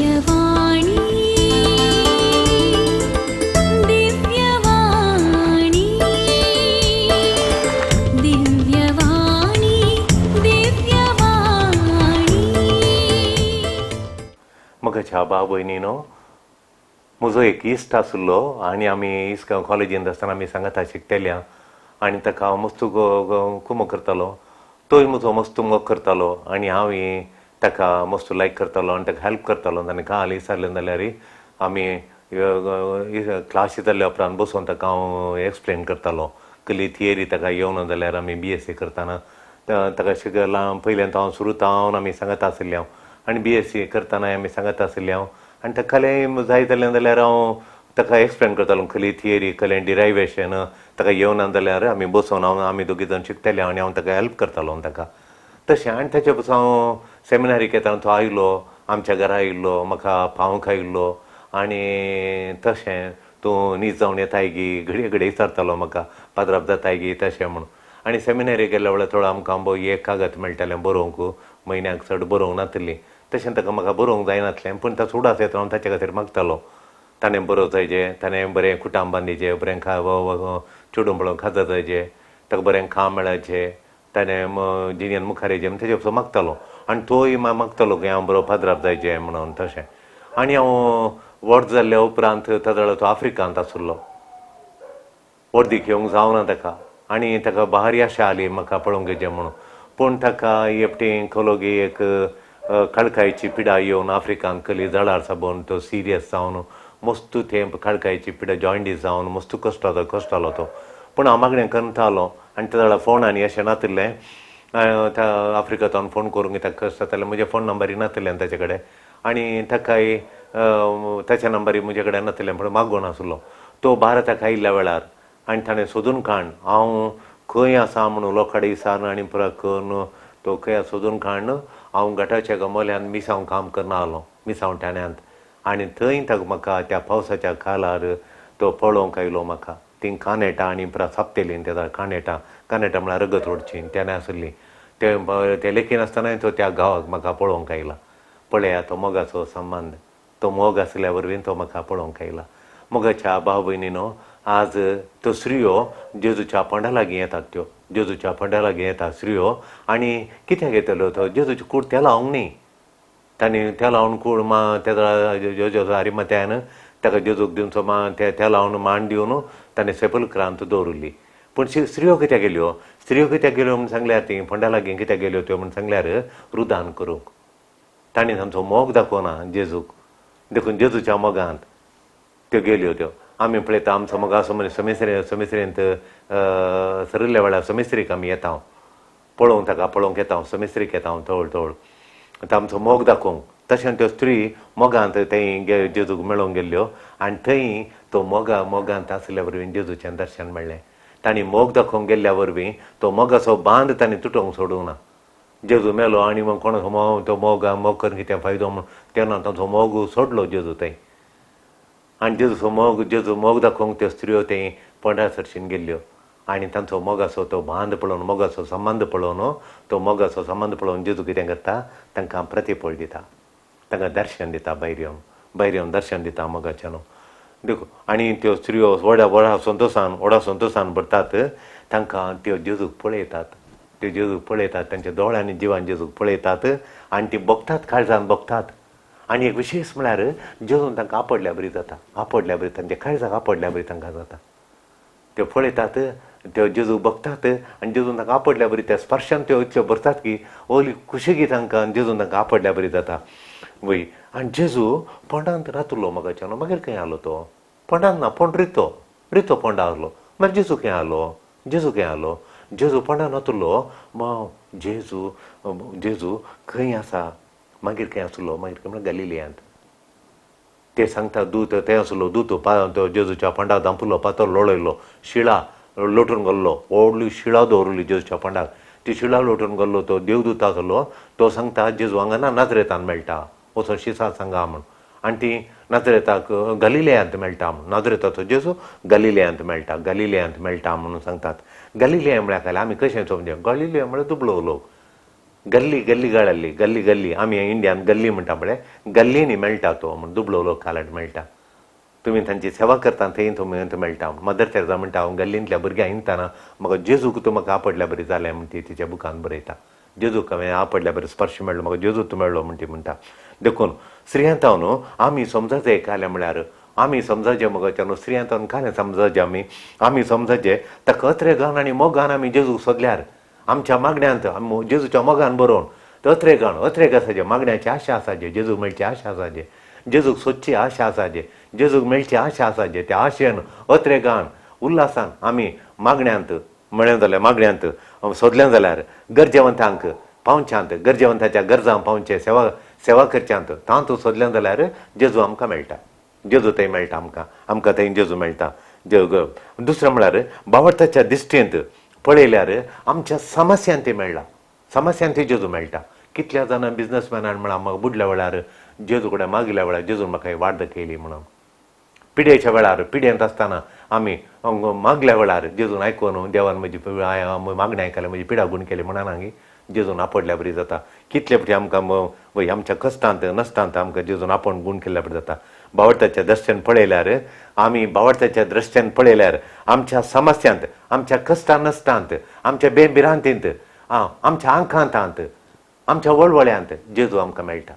दिव्यवाणी दिव्यवाणी दिव्यवाणी दिव्यवाणी. मगाच्या भाव भयणीनो म्हजो एक इश्ट आसलो आनी आमी इस्क कॉलेजींत आसतना आमी सांगाता शिकतेल्या आनी ताका हांव मस्त कुमो करतालो तोय म्हजो मस्त मोग करतालो आनी हांव ताका मस्त लायक करतालो आनी ताका हेल्प करतालो. ताणें काल विचारलें जाल्यार आमी क्लासी जाल्ल्या उपरांत बसून ताका हांव एक्सप्लेन करतालो कसली थियरी ताका येवना जाल्यार आमी BSc करतना ताका शिकयलां. पयल्यान हांव सुरूत हांव आमी सांगता आसली हांव आनी BSc करतना आमी सांगता आसली हांव आनी ताका कसलेंय जाय जालें जाल्यार हांव ताका एक्सप्लेन करतालो कसली थियरी कसलें डिरायवेशन ताका येवना जाल्यार आमी बसून आमी दोगी जाण शिकताले आनी हांव ताका हेल्प करतालो ताका तशें. आनी ताचे पासून हांव सेमिनारीक येताना तो आयलो आमच्या घरा येयल्लो म्हाका पावूंक आयिल्लो आनी तशें तूं न्हीद जावन येताय गी घडये घडये विचारतालो म्हाका पात्राप जाताय गी तशें म्हणून. आनी सेमिनारीक गेल्या वेळार थोडो आमकां एक कागद मेळटालें बरोवंक म्हयन्याक चड बरोवंक नासली तशें ताका म्हाका बरोवंक जायनासलें पूण ताचो उडास येता हांव ताचे खातीर मागतालो. ताणें बरोवं जायचें ताणें बरें कुटाम बांदीचें बरें चेडूं पळोवन खाजा जायचें ताका बरें काम मेळचें ताणें जिणेन मुखार येचें ताचे पासून मागतालो आनी तोय मागतालो की हांव बरो पात्राप जायचें म्हणून तशें. आनी हांव व्हड जाल्ल्या उपरांत ताजो वेळार तो आफ्रिकांत आसलो वर्दीक येवंक जावना ताका आनी ताका भारी आशा आली म्हाका पळोवंक येचें म्हणून पूण ताका हेपटी कलोगी एक काळखायेची पिडा येवन आफ्रिकांत कसली जळार साबून तो सिरियस जावन मस्त तें काळखायेची पिडा जॉयंडीस जावन मस्त कश्टालो तो. पूण हांव मागणें करतालो आनी ताज्या वेळार फोनांनी अशें नासलें आफ्रिकांतल्यान फोन करूंक ताका कश्ट जातालें म्हजे फोन नंबरूय नासलें ताचे कडेन आनी ताकाय ताचे नंबरूय म्हजे कडेन नासलें पूण मागून नासलो. तो भारताक आयिल्ल्या वेळार आनी ताणें सोदून काण हांव खंय आसा म्हणून लोकांडे विचारन आनी पुराय करून तो खंय सोदून काण हांव गटाच्या गमोल्यान मिसांव काम करना आलो मिसांव ठाण्यांत आनी थंय ताका म्हाका त्या पावसाच्या काळार तो पळोवंक आयलो म्हाका तीं कानेटां आनी पुराय सापतेलीं त्या कानेटां म्हळ्यार रगत ओडचीं त्याने आसलीं ते लेखीन आसतनाय तो त्या गांवाक म्हाका पळोवंक आयला. पळया तो मोगाचो संबंद तो मोग आसल्या वरवीं तो म्हाका पळोवंक आयला. मोगाच्या भाव भयणीनो आज त्यो स्त्रियो जेजूच्या पोंडा लागीं येतात त्यो जेजूच्या पोंडा लागीं येतात स्त्रियो आनी कित्याक येतल्यो तो जेजूची कूड त्या लावंक न्ही तांणी त्या लावन कूड जेजू आरिमात्यान ताका जेजूक दिवन त्या लावन मांड दिवन ताणें सेपलक्रांत दवरली. पूण स्त्रियो कित्याक गेल्यो म्हणून सांगल्यार ती पोंडा लागीं कित्याक गेल्यो त्यो म्हणून सांगल्यार रुदान करूंक. तांणी तांचो मोग दाखोवना जेजूक देखून जेजूच्या मोगांत त्यो गेल्यो त्यो आमी पळयता आमचो मोग आसो म्हणजे समिस्त्रेंत सरिल्ल्या वेळार समिस्त्रीक आमी येता पळोवंक ताका पळोवंक येता समिस्त्रीक येता तवळ आमचो मोग दाखोवंक. तशें त्यो स्त्री मोगांत थंय जेजूक मेळोवंक गेल्ल्यो आनी थंय तो मोगांत आसल्या वरवीं जेजूचें दर्शन मेळ्ळें. तांणी मोग दाखोवंक गेल्ल्या वरवीं तो मोगाचो बांद तांणी तुटोवंक सोडूंक ना. जेजू मेलो आनी मग कोणाचो तो मोग करून कितें फायदो म्हूण तेन्ना तांचो मोग सोडलो जेजू थंय आनी जेजू मोग दाखोवंक त्यो स्त्रियो थंय पोंडा सरशीन गेल्ल्यो आनी तांचो मोगाचो तो बांद पळोवन मोगाचो संबंद पळोवन तो मोगाचो संबंद पळोवन जेजू कितें करता तांकां प्रतिफळ दिता तांकां दर्शन दिता भायर येवन दर्शन दिता मोगाचें देखो. आनी त्यो स्त्रियो व्हडा संतोशान भरतात तांकां त्यो जेजूक पळयतात तांच्या दोळ्यांनी जिवान जेजूक पळयतात आनी ती बगतात काळजान बगतात. आनी एक विशेश म्हळ्यार जेजून तांकां आपडल्या बरी जाता तांच्या काळजाक आपडल्या बरी तांकां जाता. त्यो पळयतात त्यो जेजूक बगतात आनी जेजून तांकां आपडल्या बरी त्या स्पर्शान त्यो इतल्यो भरतात की ओली खुशी तांकां जेजून तांकां आपडल्या बरी जाता वय. आनी जेजू पोंडांत रावतलो मोगाच्यान मागीर खंय आलो तो पोंडांत ना पूण रितो पोंडा आसलो मागीर जेजू खंय आलो जेजू पोंडांत रावतलो जेजू खंय आसा मागीर खंय आसलो मागीर गलिलियांत ते सांगता दूत थंय आसलो दूत जेजूच्या पोंडाक दांपुलो पातळ लोळयलो शिळा लोटून गेल्लो व्हडली शिळा दवरली जेजूच्या पोंडाक ती शिळा लोटून गेल्लो तो देवदूत आसलो तो सांगता जेजू हांगा नाजरेतान मेळटा वचून शिसा सांगा म्हूण आनी ती नाजरेताक गलिलियांत मेळटा म्हूण नाजरेताचो जेजू गलिलियांत मेळटा म्हणून सांगतात. गलिलिया म्हळ्यार काय आमी कशें समजें गलिलिया म्हळ्यार दुबळो लोक गल्लीगाळल्ली गल्ली आमी इंडियान गल्ली म्हणटा पळय गल्लीनी मेळटा तो म्हण दुबळो लोक खालट मेळटा तुमी तांची सेवा करता थंय तुमी मेळटा मदर तेरेसा म्हणटा हांव गल्लींतल्या भुरग्यांक हिंडटाना म्हाका जेजूक तूं म्हाका आपडल्या बरी जालें म्हण ती तिच्या बुकान बरयता जेजूक हांवें आपडल्या बरें स्पर्श मेळ्ळो म्हाका जेजूच मेळ्ळो म्हण ती म्हणटा देखून स्त्रियांताव न्हू आमी समजाचे काले म्हळ्यार आमी समजाचे मगोच्या न्हू स्त्रियांतावन कालें समजाचे आमी समजाचे ताका अत्रे गान आनी मोगान आमी जेजूक सोदल्यार आमच्या मागण्यांत जेजूच्या मोगान बरोवन अत्रे गासाचे मागण्याची आशा आसाचे जेजूक मेळची आशा आसाचे जेजूक सोदची आशा आसाचे जेजूक मेळची आशा आसाचे त्या आशेन अत्रे गान उल्हासान आमी मागण्यांत मेळ्ळें जाल्यार मागण्यांत सोदलें जाल्यार गरजेवंतांक पावच्यांत गरजेवंताच्या गरजां पावचे सेवा करच्यांत तांतू सोदलें जाल्यार जेजू आमकां मेळटा जेजू थंय मेळटा आमकां थंय जेजू मेळटा दुसरें म्हळ्यार भावार्थाच्या दिश्टेंत पळयल्यार आमच्या समस्यांत ते मेळ्ळा समस्यांत जेजू मेळटा कितल्या जाणां बिझनसमॅनान म्हणा म्हाका बुडल्या वेळार जेजू कडेन मागिल्ल्या वेळार जेजून म्हाका वाट दाखयली म्हणून पिड्याच्या वेळार पिड्यांत आसतना आमी मागल्या वेळार जेजून आयकून देवान म्हजी मागणी आयकल्या म्हजी पिडा गूण केली म्हणून हांगी जेजून आपडल्या बरी जाता कितले फावटी आमकां आमच्या कश्टांत नसतांत आमकां जेजून आपोवन गूण केल्ल्या बरी जाता भावार्थाच्या दृश्ट्यान पळयल्यार आमी भावार्थाच्या दृश्ट्यान पळयल्यार आमच्या समस्यांत आमच्या कश्टांत नसतांत आमच्या बेबिरांतींत आमच्या आंखांतांत आमच्या वळवळ्यांत जेजू आमकां मेळटा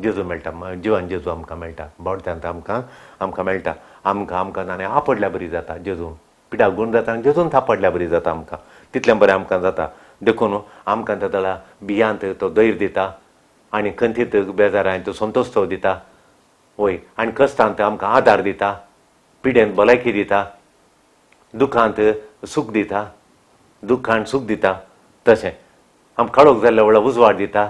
जेजू मेळटा जिवान जेजू आमकां मेळटा भावार्थांत आमकां मेळटा आमकां ताणें आपडल्या बरी जाता जेजून पिड्याक गूण जाता आनी जेजून थापडल्या बरी जाता आमकां तितलें बरें आमकां जाता देखून आमकां ताका बियांत तो धैर्य दिता आनी खंतीत बेजारांत तो संतोश दिता वय आनी कश्टांत आमकां आदार दिता पिड्यांत भलायकी दिता दुखांत सूख दिता दुखांत सूख दिता तशें आमकां काळोख जाल्ल्या वेळार उजवाड दिता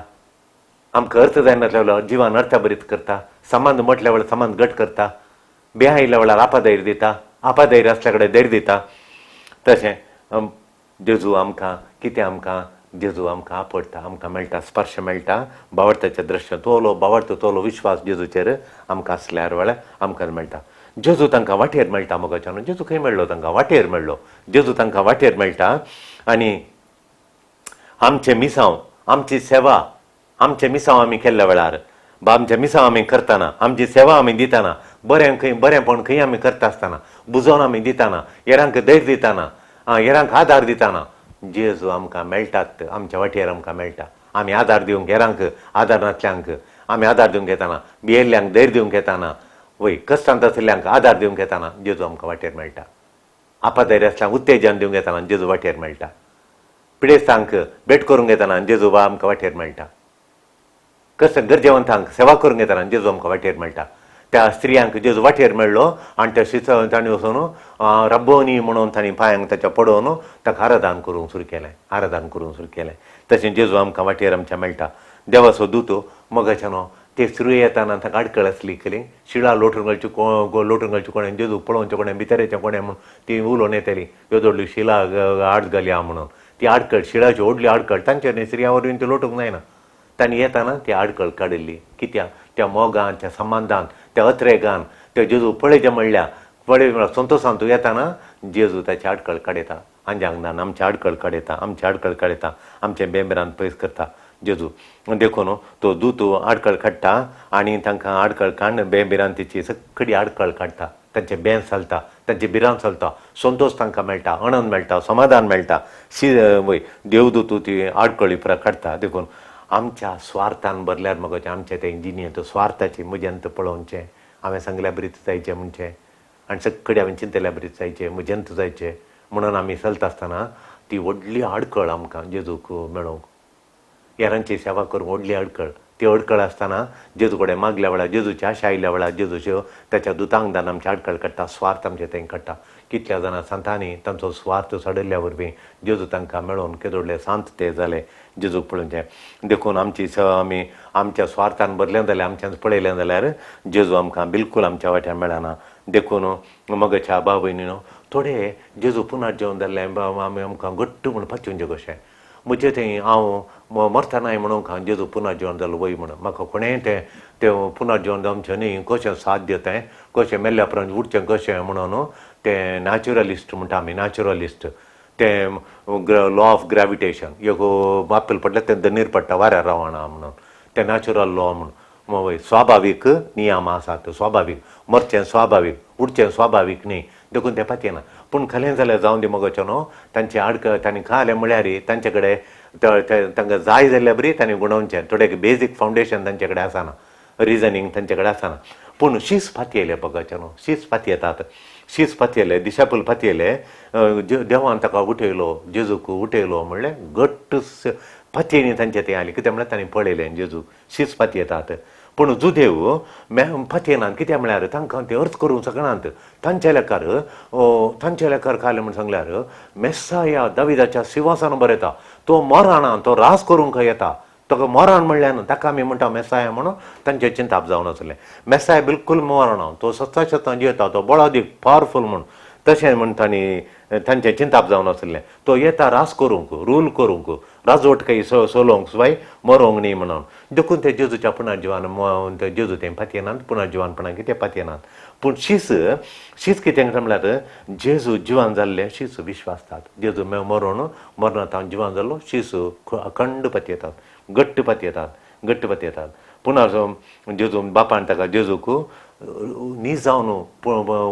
आमकां अर्थ जायनासल्या वेळार जिवान अर्थभरीत करता संबंद म्हटल्या वेळार संबंद घट करता बेहा आयिल्ल्या वेळार आपाधैर्य दिता आपाधैर्य आसल्या कडेन धैर्य दिता तशें जेजू आमकां कितें आमकां जेजू आमकां आपडटा आमकां मेळटा स्पर्श मेळटा भावार्थाच्या दृश्य भावार्थ तोलो विश्वास जेजूचेर आमकां आसल्यार वेळार आमकां मेळटा जेजू तांकां वाटेर मेळटा मोगाच्यान जेजू खंय मेळ्ळो तांकां वाटेर मेळ्ळो जेजू तांकां वाटेर मेळटा आनी आमचे मिसांव आमची सेवा आमचे मिसांव आमी केल्ल्या वेळार आमचे मिसांव आमी करतना आमची सेवा आमी दितना बरेंपण खंय आमी करता आसतना बुजोवन आमी दितना हेरांक धैर्य दितना हेरांक आदार दितना जेजू आमकां मेळटात आमच्या वाटेर आमकां मेळटा आमी आदार दिवंक हेरांक आदार नासल्यांक आमी आदार दिवंक येताना भियेल्ल्यांक धैर्य दिवंक येताना वय कश्टांत आशिल्ल्यांक आदार दिवंक येताना जेजू आमकां वाटेर मेळटा आपाधैर्य आसल्यांक उत्तेजन दिवंक येताना जेजू वाटेर मेळटा पिडेस्तांक भेट करूंक येताना जेजू आमकां वाटेर मेळटा कश्ट गरजेवंतांक सेवा करूंक येताना जेजू आमकां वाटेर मेळटा त्या स्त्रियांक जेजू वाटेर मेळ्ळो आनी त्या शिसव ताणें वचून रब्बोनी म्हणून ताणें पांयांक ताच्या पडोवन ताका आराधन करूंक सुरू केलें तशें जेजू आमकां वाटेर आमच्या मेळटा देवाचो दूत मोगाच्यान ते स्त्री येताना ताका आडकळ आसली केली शिळा लोटून घालची कोणें जेजू पळोवचें कोणें भितरेचें कोणें म्हूण ती उलोवन येतली योदोडली शिला आड घालया म्हणून ती आडकळ शिळाची व्हडली आडकळ तांचेर स्त्रियां वरवीं ती लोटूंक जायना तांणी येताना ती आडकळ काडिल्ली कित्याक त्या मोगान त्या संबंधान त्या अत्रेगान त्या जेजू पळयचें म्हणल्यार संतोशान तूं येताना जेजू ताची आडकळ काडयता अंजांगदान आमची आडकळ काडयता आमचे बेंबरान पयस करता जेजू देखून तो दूत आडकळ काडटा आनी तांकां आडकळ काडून बेंबिरान तिची सगळी आडकळ काडटा तांचें बेन चलता तांचें भिरांत चलता संतोश तांकां मेळटा आनंद मेळटा समाधान मेळटा वय देवदूत ती आडकळी पुरा काडटा देखून आमच्या स्वार्थान भरल्यार मगोचें आमचें तें जिणेंत स्वार्थाचें म्हजेंत पळोवचें हांवें सांगल्या बरीच जायचें म्हणचें आनी सगळें हांवें चिंतल्या बरीच जायचें म्हजेंत जायचें म्हणून आमी चलता आसतना ती व्हडली आडकळ आमकां जेजूक मेळोवंक हेरांची सेवा करूंक व्हडली आडकळ ती अडकळ आसतना जेजू कडेन मागल्या वेळार जेजूची आशा आयिल्ल्या वेळार जेजूच्यो ताच्या दुतांक दान आमची आडकळ काडटा स्वार्थ आमचें तें काडटा कितल्या जाणां संतांनी तांचो स्वार्थ सोडल्या वरवीं जेजू तांकां मेळोवन केदोडले सांत ते जाले जेजूक पळोवचें देखून आमची सेवा आमी आमच्या स्वार्थान भरलें जाल्यार आमच्यान पळयलें जाल्यार जेजू आमकां बिलकूल आमच्या वाट्यार मेळना देखून मगच्या भाव भयणीनो थोडे जेजू पुनर्जीवन जाल्ले आमी आमकां घट्ट म्हूण पाच्युंचे कशें म्हजें थंय हांव मरता नाय म्हणूंक हांव जेजू पुनर्जीवन जालो वय म्हणून म्हाका कोणेंय तें पुनर्जीवन जावचें न्ही कशें साध्य तें कशें मेल्ल्या उपरांत उठचें कशें म्हणून ते नॅचरलिस्ट म्हणटा आमी नॅचरलिस्ट ते लॉ ऑफ ग्रॅविटेशन एक बापेल पडले ते दनीर पडटा वाऱ्यार रावना म्हणून ते नॅचरल लॉ म्हणून स्वाभावीक नियम आसात स्वाभावीक मरचें स्वाभावीक उडचें स्वाभावीक न्ही देखून ते पातयेना पूण खलें जाल्यार जावन दी मगोचो न्हू तांचे आडक तांणी खालें म्हळ्यार तांचे कडेन तांकां जाय जाल्यार बरी तांणी गुणोवचें थोडे बेजीक फावंडेशन तांचे कडेन आसना रिजनींग तांचे कडेन आसना पूण शीस फातयेले बगोचें न्हू शीस फातयेतात शीस फातयेले दिशापूल फातयेले देवान ताका उठयलो जेजूक उठयलो म्हणल्यार घट्ट फातयेनी तांचे तें आलें कित्याक म्हळ्यार तांणी पळयलें जेजूक शीस फातयेतात पूण जुदेव फातयेनात कित्याक म्हळ्यार तांकां ते अर्थ करूंक शकनात तांचे लेकार खालें म्हण सांगल्यार मेस्साया दाविदाच्या सिंहासन बरयता तो मराना तो रास करूंक येता ताका मरण म्हणल्यार ताका आमी म्हणटा मेस्साया म्हणून तांचें चिंताप जावन आसलें मेस्साया बिलकूल मरणा तो सत्ता जियेता तो बळादीक पावरफूल म्हूण तशें म्हण तांणी तांचें चिंताप जावन आसलें तो येता रास करूंक रूल करूंक राजवट काही सोलोवंक सुवाय मरोंक न्ही म्हणून देखून ते जेजूच्या पुनर्जिवान ते जेजू तें पातयेनात पुनर्जिवानपणाक कितें पातयेनात पूण शीस कितें म्हणल्यार जेजू जिवान जाल्ले शीस विश्वासतात जेजू मरून मरणांत जिवान जाल्लो शीस अखंड पातयेतात घट्ट पातयेतात पुना जेजू बापान ताका जेजूक न्ही जावन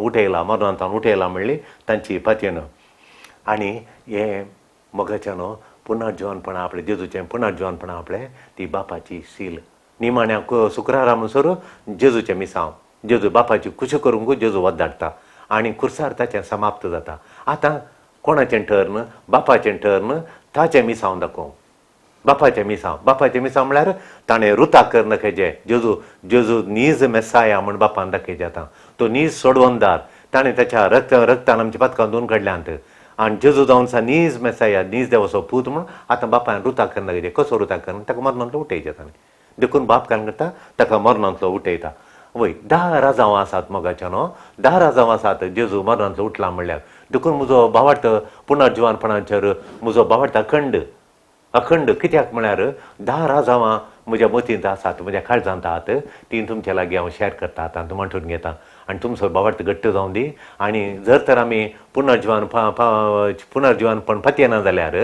उठयला मरणांतल्यान उठयला म्हणली तांची पातयेन आनी हे मोगाचें न्हू पुनर्जिवानपणां आपलें जेजूचें पुनर्जिवानपणां आपलें ती बापाची सील निमाण्याक शुक्रारा म्हणसर जेजूचें मिसांव जेजू बापाची खुशी करूंक जेजू वत धाडटा आनी खुर्सार ताचें समाप्त जाता आतां कोणाचें टर्न बापाचें टर्न ताचें मिसांव दाखोवंक बापाचें मिसांव म्हळ्यार ताणें रुताक कर दाखयचें जेजू नीज मेस्साया म्हण बापान दाखयचें आतां तो नीज सोडवनदार ताणें ताच्या रक्तान आमच्या पातकां धुवन काडल्यांत आनी जेजू जावन नीज मेस्साया नीज देवाचो पूत म्हूण आतां बापायन रुताक कर दाखयचें कसो रुताक कर ताका मरणांतलो उठयचें ताणें देखून बाप काय करता ताका मरणांतलो उठयता वय 10 राजांव आसात मोगाचें न्हू 10 राजांव आसात जेजू मरणांतलो उठला म्हणल्यार देखून म्हजो भावार्थ पुनर्जिवानपणाचेर म्हजो भावार्थ अखंड कित्याक म्हळ्यार 10 राजांवां म्हज्या मतींत आसात म्हज्या काळजांत आसात ती तुमचे लागीं हांव शेअर करता आतां तूं म्हणून घेता आनी तुमचो भावार्थ घट्ट जावन दी आनी जर तर आमी पुनर्जिवानपण पातयेना जाल्यार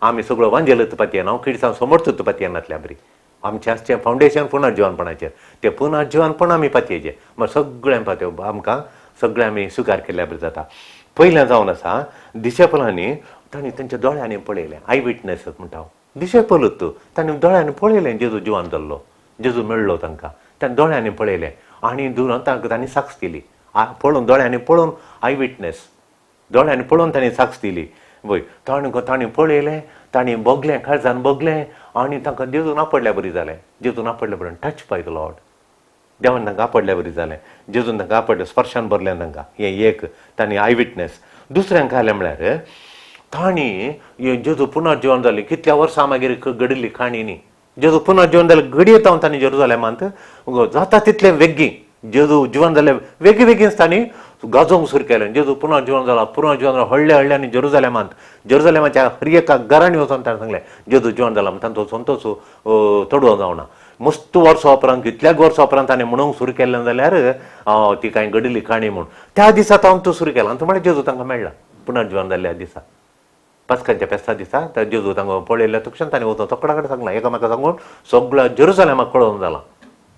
आमी सगळो वांजेलत पातयेना किडसां समर्थूत पातयेनातल्या बरी आमचें आसचें फावंडेशन पुनर्जिवानपणाचेर तें पुनर्जिवानपण आमी पातयेचें म्हळ्यार सगळें पातय आमकां सगळें आमी स्विकार केल्या बरें जाता पयलें जावन आसा दिशेपलांनी तांणी तांच्या दोळ्यांनी पळयलें आय विटनेस म्हणटा दिशेपलूच तांणी दोळ्यांनी पळयलें जेजू जिवान जाल्लो जेजू मेळ्ळो तांकां तांणी दोळ्यांनी पळयलें आनी दुरान तांणी साक्ष दिली पळोवन दोळ्यांनी पळोवन आय विटनेस दोळ्यांनी पळोवन तांणी साक्ष दिली वय तांणी पळयलें तांणी बगलें काळजान बगलें आनी तांकां जेजून आपडल्या बरी जालें जेजून आपडल्या बरें टच बाय द लॉर्ड देवान तांकां आपडल्या बरी जालें जेजून तांकां आपडलें स्पर्शान भरलें तांकां हें एक तांणी आय विटनेस दुसऱ्यांक जालें म्हळ्यार तांणी जेजू पुनर्जिवान जालें कितल्या वर्सां मागीर घडिल्ली खाणी न्ही जेजू पुनर्जिवान जालें घडये येता तांणी जेरुजालेमांत जाता तितलें वेग्गी जेजू जिवान जालें वेगीच तांणी गाजोवंक सुरू केलें जेजू पुनर्जिवान जाला हळ्ळ्यांनी जेरुजालेमाच्या हर एका घरांनी वचून ताणें सांगलें जेजू जिवान जाला म्हणून तांचो संतोश तडवो जावना मस्त वर्सां उपरांत कितल्याच वर्सां उपरांत ताणें म्हणूंक सुरू केलें जाल्यार ती कांय घडिल्ली काणी म्हूण त्या दिसा तो सुरू केला आनी म्हळ्यार जेजू तांकां मेळ्ळा पुनर्जिवान जाल्ल्या दिसा पास्कांच्या फेस्ता दिसा त्या जेजू तांकां पळयल्या तक्षण ताणें वचून तोकडा कडेन सांगलां एकामेका सांगून सगळ्या जेरुजालेमाक कळोवन जाला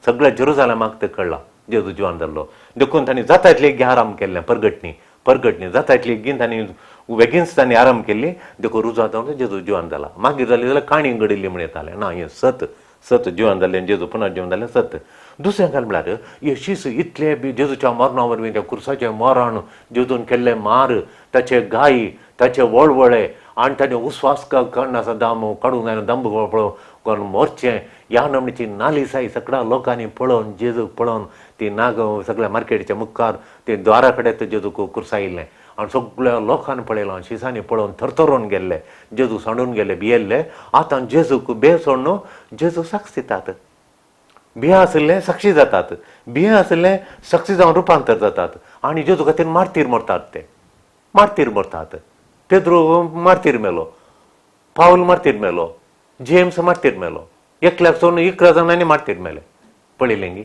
सगळ्या जेरुजालेमाक ते कळ्ळां जेजू जिवान जाल्लो देखून तांणी जाता तितले बेगीन आराम केल्लें परगटणी जाता तितली बेगीन तांणी बेगीनच तांणी आराम केल्ली देखून रुजू जावन जेजू जिवान जाला मागीर जाली जाल्यार काणी घडिल्ली म्हण येतालें ना हें सत जिवान जाल्लें जेजू पुनर्जिवान जाल्लें सत दुसरें काय म्हळ्यार हे शीस इतले जेजूच्या मरणा वरवीं त्या कुर्साचें मरण जेजून केल्लें मार ताचे घाई ताचे वळवळे आनी ताणें उस्वास करनासा दाम काडूंक जायना दंब पळोवन मरचें ह्या नमणीची नालिसाई सगळ्या लोकांनी पळोवन जेजूक पळोवन ती नाग सगळ्या मार्केटीच्या मुखार ते द्वारा कडेन जेजूक कुर्सायिल्लें आनी सगळ्या लोकांनी पळयलां शिसांनी पळोवन थरथरोवन गेल्ले जेजू सांडून गेले भियेल्ले आतां जेजूक बे सोडून जेजू साक्ष दितात भिये आशिल्ले साक्षी जातात भिये आशिल्ले साक्षी जावन रुपांतर जातात आनी जेजू खातीर मार्तीर मरतात पेद्रो मार्तीर मेलो पावल मार्तीर मेलो जेम्स मार्तीर मेलो 1,00,000 जाणांनी मार्तीर मेले पळयलें गी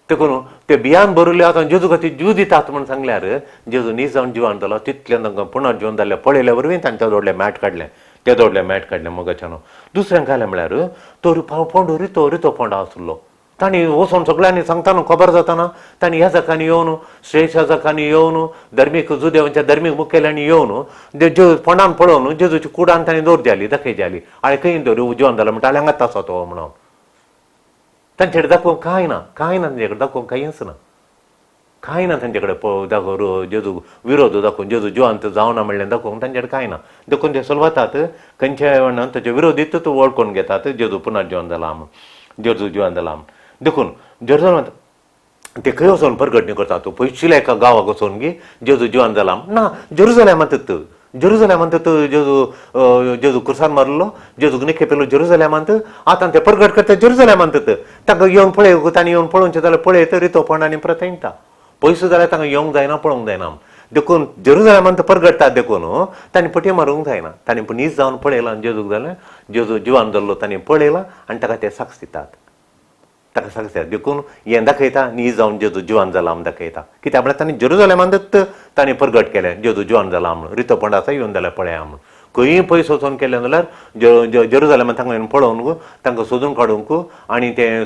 देखून ते बियान भरले आतां जेजू खातीर जीव दितात म्हण सांगल्यार जेजू न्ही जावन जिवान जालो तितल्यान तांकां पुना जिवन जाल्ले पळयल्या वरवीं तांणी त्या दोडले मॅट काडलें त्या दोडले मॅट काडलें मोगाच्यान दुसऱ्यांक काय म्हळ्यार तो पोंडो रितो पोंडा आसलो तांणी वचोन सगळ्यांनी सांगताना खबर जाताना तांणी ह्या जाकांनी येवन श्रेष्ठ जाकांनी येवन धर्मीक जुदेवांच्या धर्मीक मुखेल्यांनी येवन पोंडान पळोवन जेजूची कुडान तांणी दवरची दाखयची जाली आनी खंय दवर जिवन जालो म्हणटा हांगाच आसा तो म्हणून तांचे कडेन दाखोवंक कांय ना तांचे कडेन दाखोवंक कांयच ना कांय ना तांचे कडेन जेजू विरोध दाखोवन जेजू जिवांत जावना म्हणलें दाखोवंक तांचे कडेन कांय ना देखून ते सुलवतात खंयच्या वेळान ताचे विरोधीत वळखून घेतात जेजू पुना जिवन जाला जेजू जिवन जाला देखून जेरुसलेम ते खंय वचोन परगटणी करतात पयशिल्ल्या एका गांवाक वचोन गी जेजू जिवन जाला ना जेरुसलेमांत जेजू कुर्सान मारलो जेजूक निखे पेलो जेरुसलेमांत आतां ते परगट करता जेरुसलेमांत तांकां येवन पळय तांणी येवन पळोवचें जाल्यार पळयत रितो पोंडांनी परत येता पयसो जाल्यार तांकां येवंक जायना पळोवंक जायना देखून जेरुसलेमांत परगटतात देखून तांणी पटी मारूंक जायना तांणी न्हीज जावन पळयलां जेजूक जाल्यार जेजू जिवान जाल्लो तांणी पळयलां आनी ताका ते साक्ष दितात ताका साक्ष दितात देखून हें दाखयता न्हीज जावन जेजू जिवान जाला म्हूण दाखयता कित्याक म्हळ्यार तांणी जेरुसलेमांतच तांणी परगट केलें जेजू जिवान जाला म्हणून रितो पोंडाचो येवन जाल्यार पळया म्हणून खंयी पयस वचोन केलें जाल्यार जेरुसलेमांत तांकां येवन पळोवन तांकां सोदून काडूंक आनी तें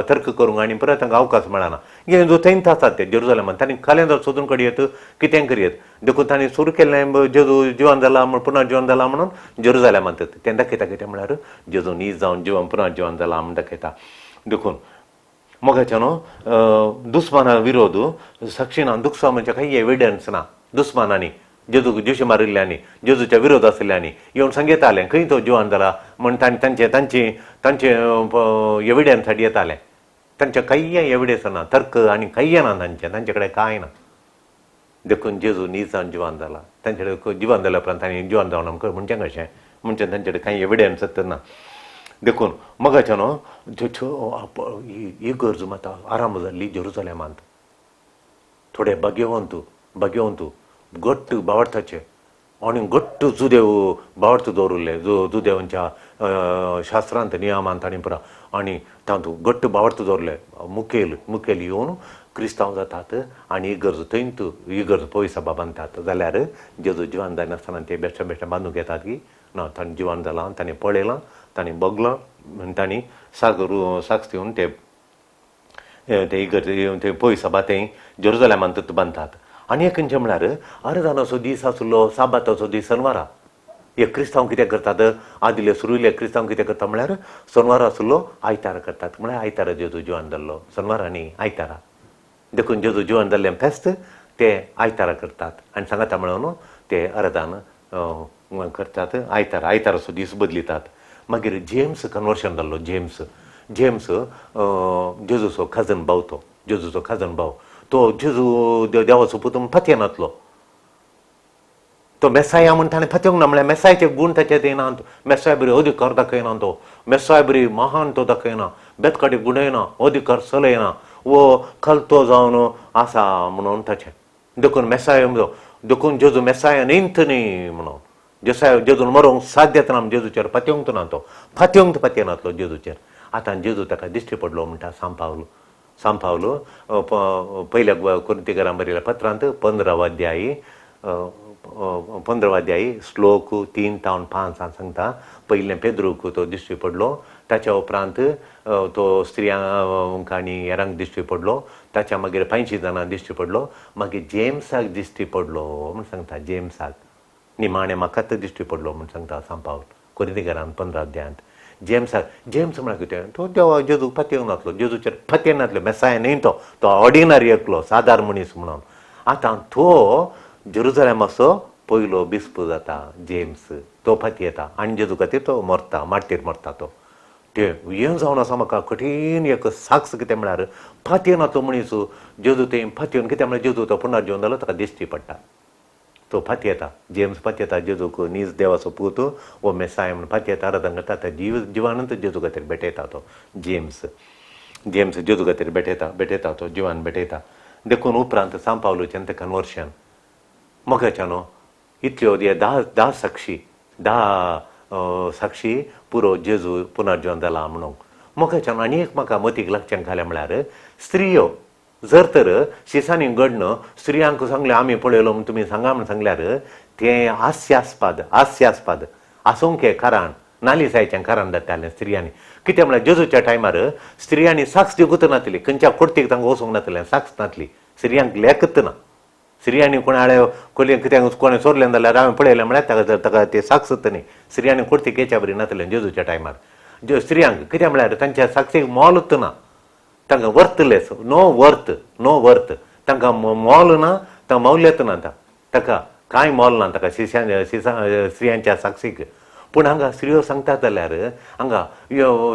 तर्क करूंक आनी परत तांकां अवकाश मेळना जेजू थंयच आसात ते जेरुसलेमांत तांणी खालें जर सोदून काडयत कितें करियत देखून तांणी सुरू केल्लें जेजू जिवान जाला म्हूण पुना जिवन जाला म्हणून जेरुसलेमांत तें दाखयता कितें म्हळ्यार जेजू न्हीज जावन पुना जिवन जाला म्हूण दाखयता देखून मोगाच्यान दुस्माना विरोध साक्षीना दुखसा म्हणजे काही एविडन्स ना दुस्मानांनी जेजूक जेशी मारिल्ल्यांनी जेजूच्या विरोध आशिल्ल्यांनी येवन सांगताले खंय तो जिवान जाला म्हण तांचे एविडन्स हाडी येताले तांचे काही एविडन्स ना तर्क आनी काही ना तांचे कडेन कांय ना देखून जेजू न्हीज जावन जिवान जाला तांचे कडेन जिवान जाल्या उपरांत तांणी जिवान जावन आमकां म्हणचें कशें म्हणजे तांचे कडेन कांय एविडन्सच ना देखून मोगाच्यान ही गरज मात आराम जाल्ली जेरुसलेमांत थोडे भाग्यवंत घट्ट बावर्थाचे आनी घट्ट जुदेव बावर्थ दवरले जुदेवांच्या शास्त्रांत नियमांत आनी पुरा आनी तातूंत घट्ट बावर्थ दवरले मुखेल येवन क्रिस्तांव जातात आनी ही गरज पयसा बांदतात जाल्यार जेजू जिवान जायनासतना ते बेश्टे बांदूंक येतात की ना ताणें जिवान जालां ताणें पळयलां ताणें बगलां ताणीं साक्ष दिवन ते इगर्ज ते पयसा बातें जेरुसलेमांत बांदतात आनी एक खंयचें म्हळ्यार आराधनाचो दीस आसलो साबाताचो दीस शेनवारा हे क्रिस्तांव कितें करतात आदिल्ले सुरविल्ले क्रिस्तांव कितें करता म्हळ्यार शेनवार आसलो आयतार करतात म्हळ्यार आयतारा जेजू जिवान जाल्लो शेनवारा न्ही आयतारा देखून जेजू जिवान जाल्लें फेस्त ते आयतारा करतात आनी सांगाता म्हणून ते आराधन करतात आयताराचो दीस बदलितात मागीर जेम्स कन्वर्शन जाल्लो जेम्स जेजूचो खाजन भाव तो जेजू देवाचो पूत फातयेन नातलो तो मेसाया म्हण ताणें फातयोंक ना म्हळ्यार मेसायाचे गूण ताचेर येना मेसाय बरी अधिकार दाखयना तो मेसाय बरी महान तो दाखयना बेतकाटी गुणयना अधिकार चलयना वो खलतो जावन आसा म्हणून ताचें देखून मेसाय देखून जेजू मेसाया न्हींत न्ही म्हणून जेजून मरोंक साध्य ना जेजूचेर फातयोंक ना तो फातयनातलो जेजूचेर आतां जेजू ताका दिश्टी पडलो म्हणटा सांपावलो पयल्या कोरिंथीकारांक बरयल्या पत्रांत 15 अध्यायी श्लोक 3 ते 5 सांगता पयलें पेद्रूक तो दिश्टी पडलो ताच्या उपरांत तो स्त्रियांक आनी हेरांक दिश्टी पडलो ताच्या मागीर 500 जाणांक दिश्टी पडलो मागीर जेम्साक दिश्टी पडलो म्हूण सांगता जेम्साक निमाणे म्हाकाच दिश्टी पडलो म्हूण सांगता सांपावल कोरिंथीकारांत 15 अध्यायांत जेम्स म्हळ्यार कितें तो देवा जेजूक फातयोंक नातलो जेजूचेर फातयेन नातलो मेसाय न्ही तो ऑर्डिनरी एकलो सादार मनीस म्हणून आतां तो जेरुसलेमाचो पयलो बिस्प जाता जेम्स तो फातयेता आनी जेजू खातीर तो मरता माटयेर मरता तो ते हें जावन आसा म्हाका कठीण एक साक्ष कितें म्हळ्यार फातयेनातलो मनीस जेजू ते फातयोन कितें म्हळ्यार जेजू तो पुनर्जीवन जालो ताका दिश्टी पडटा तो फातयेता जेम्स फातयेता जेजूक नीज देवाचो पूत वो मेसाय म्हूण फातयेता आराधन करता जिवानंत जेजू खातीर भेटयता तो जेम्स जेजू खातीर भेटयता तो जिवान भेटयता देखून उपरांत सांपावलोच्यान तें कन्वर्शन मोगाच्यान इतल्यो 10 साक्षी पुरो जेजू पुनर्जीवन जाला म्हणून मोगाच्यान आनी एक म्हाका मतीक लक्षांत घालें म्हळ्यार स्त्रियो जर तर शिसांनी घडणं स्त्रियांक सांगलें आमी पळयलो म्हूण तुमी सांगा म्हूण सांगल्यार तें हास्यास्पद आसूंक हें कारण नालिसायेचें कारण जातालें स्त्रियांनी. कित्याक म्हळ्यार जेजूच्या टायमार स्त्रियांनी साक्स दिवंक नासली, खंयच्या कोर्टीक तांकां वचूंक नासलें, साक्स नासली, स्त्रियांक लेखच ना. स्त्रियांनी कोणाले कोली कित्याक कोणें सोरलें जाल्यार हांवें पळयलें म्हळ्यार ताका ते साक्सच न्ही. स्त्रियांनी कोर्टीक येच्या बरी नासलें जेजूच्या टायमार स्त्रियांक. कित्याक म्हळ्यार तांच्या साक्षीक मोलच ना, तांकां वर्थलेस, नो वर्थ तांकां मोल ना, तांकां मौल्यत ना, ताका कांय मोल ना ताका स्त्रियांच्या साक्षीक. पूण हांगा स्त्रियो सांगतात जाल्यार हांगा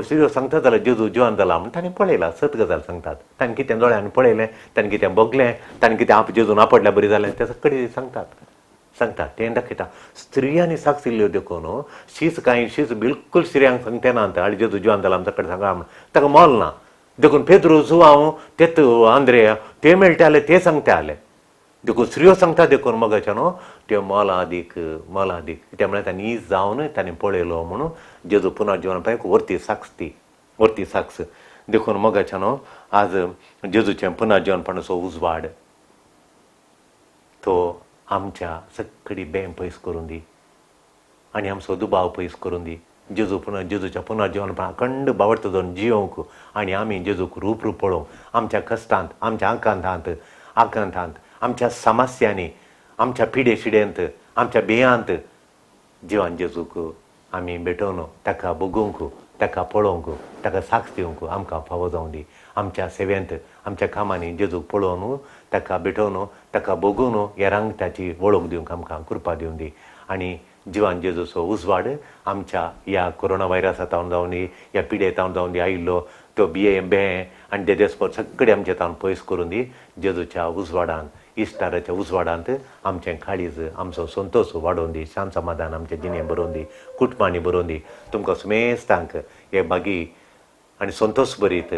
स्त्रियो सांगतात जाल्यार जेजू जिवान जाला म्हूण ताणें पळयलां, सत गजाल सांगतात. ताणें कितें दोळ्यांनी पळयलें, ताणें कितें बगलें, ताणें कितें जेजून आपडल्यार बरी जालें तें सगळें सांगतात तें दाखयता. स्त्रियांनी साक्ष दिल्ल्यो देखून शीस बिलकुल स्त्रियांक सांगते ना आनी जेजू जिवान जाला ताका सांगा म्हूण ताका मोल ना. देखून पेद्रू जुवांव तेत आंद्रे ते मेळटाले ते सांगता आले. देखून स्त्रियो सांगता देखून मोगाच्या न्हू ते मोलादीक कित्याक म्हळ्यार तांणी इज जावन ताणें पळयलो म्हणून जेजू पुनर्जीवन पावयक व्हरती साक्ष. देखून मोगाच्या न्हू आज जेजूचें पुनर्जीवनपणाचो उजवाड तो आमच्या सगळी बें पयस करून दी आनी आमचो दुबाव पयस करून दी. जेजूच्या पुनर्जीवनपणा अखंड बावडतो जावन जियोंक आनी आमी जेजूक रूप पळोवंक आमच्या कश्टांत, आमच्या आकांतांत, आमच्या समस्यांनी, आमच्या पिडे शिडेंत, आमच्या बियांत जिवान जेजूक आमी भेटोवन ताका बगूंक, ताका पळोवंक, ताका साक्ष दिवंक आमकां फावो जावं दी. आमच्या सेवेंत, आमच्या कामांनी जेजूक पळोवन ताका भेटोवन ताका बगून हेरांक ताची वळख दिवंक आमकां कृपा दिवं दी. आनी जिवान जेजूचो उजवाड आमच्या ह्या कोरोना वायरसांत जावन दी, ह्या पिडेंतावन जावन दी आयिल्लो तो बें आनी देदेस्पर सगळें आमचे तावन पयस करून दी. जेजूच्या उजवाडांत, इस्टाराच्या उजवाडांत आमचें काळीज, आमचो संतोश वाडोवन दी, शांत समाधान आमचें जिणें बरोवन दी, कुटुंबांनी बरोवन दी. तुमकां सुमेस्तांक हे बागी आनी संतोश भरीत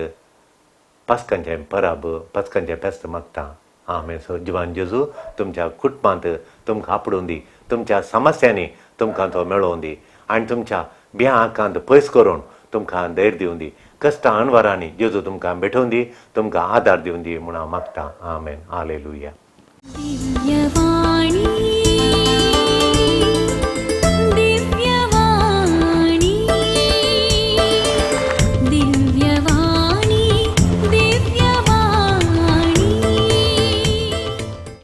पास्कांचें परब, पास्कांचें फेस्त मागता. आमेन. जिवान जेजू तुमच्या कुटुंबांत तुमकां आपडून दी, तुमच्या समस्यांनी तुमकां तो मेळोवन दी आनी तुमच्या बियां आकांत पयस करून तुमकां धैर्य दिवन दी. कश्टां अणवरांनी जेजू तुमकां भेटोवन दी, तुमकां आदार दिवन दी म्हूण हांव मागतां. आमेन. हालेलुया. दिव्यवाणी